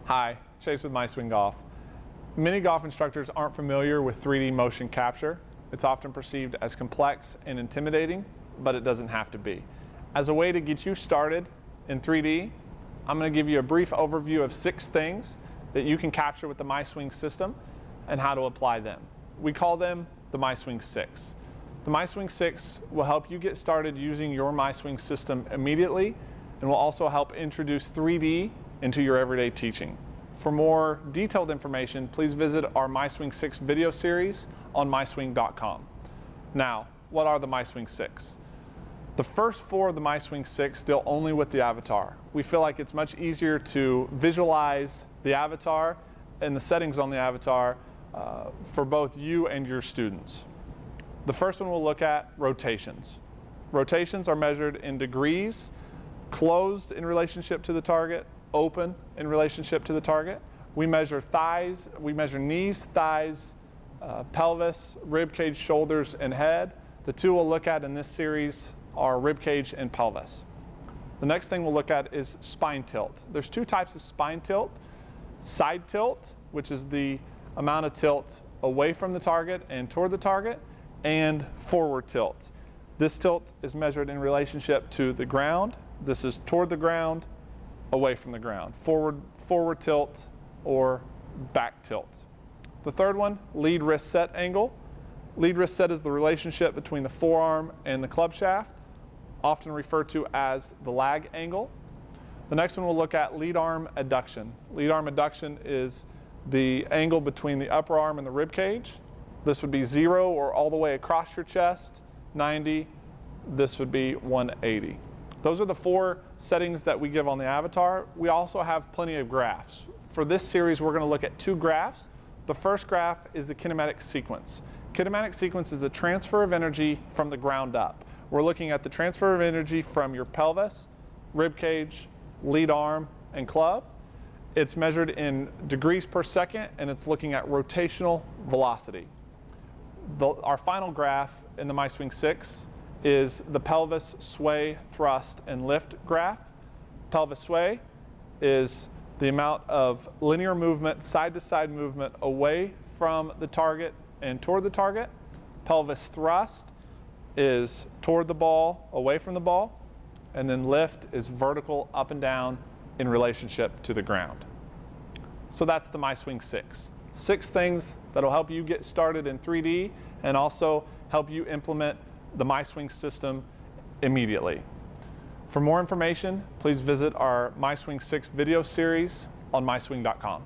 Hi, Chase with MySwing Golf. Many golf instructors aren't familiar with 3D motion capture. It's often perceived as complex and intimidating, but it doesn't have to be. As a way to get you started in 3D, I'm going to give you a brief overview of 6 things that you can capture with the MySwing system and how to apply them. We call them the MySwing Six. The MySwing Six will help you get started using your MySwing system immediately and will also help introduce 3D into your everyday teaching. For more detailed information, please visit our MySwing 6 video series on myswing.com. Now, what are the MySwing 6? The first 4 of the MySwing 6 deal only with the avatar. We feel like it's much easier to visualize the avatar and the settings on the avatar for both you and your students. The first one we'll look at, rotations. Rotations are measured in degrees, closed in relationship to the target, open in relationship to the target. We measure thighs, we measure knees, thighs, pelvis, rib cage, shoulders, and head. The 2 we'll look at in this series are rib cage and pelvis. The next thing we'll look at is spine tilt. There's 2 types of spine tilt. Side tilt, which is the amount of tilt away from the target and toward the target, and forward tilt. This tilt is measured in relationship to the ground. This is toward the ground, away from the ground. Forward tilt or back tilt. The third one, lead wrist set angle. Lead wrist set is the relationship between the forearm and the club shaft, often referred to as the lag angle. The next one we'll look at lead arm adduction. Lead arm adduction is the angle between the upper arm and the rib cage. This would be 0 or all the way across your chest, 90. This would be 180. Those are the 4 settings that we give on the avatar. We also have plenty of graphs. For this series, we're going to look at 2 graphs. The first graph is the kinematic sequence. Kinematic sequence is a transfer of energy from the ground up. We're looking at the transfer of energy from your pelvis, rib cage, lead arm, and club. It's measured in degrees per second, and it's looking at rotational velocity. Our final graph in the MySwing 6 is the pelvis sway, thrust, and lift graph. Pelvis sway is the amount of linear movement, side-to-side movement away from the target and toward the target. Pelvis thrust is toward the ball, away from the ball. And then lift is vertical up and down in relationship to the ground. So that's the MySwing 6. 6 things that'll help you get started in 3D and also help you implement the MySwing system immediately. For more information, please visit our MySwing 6 video series on myswing.com.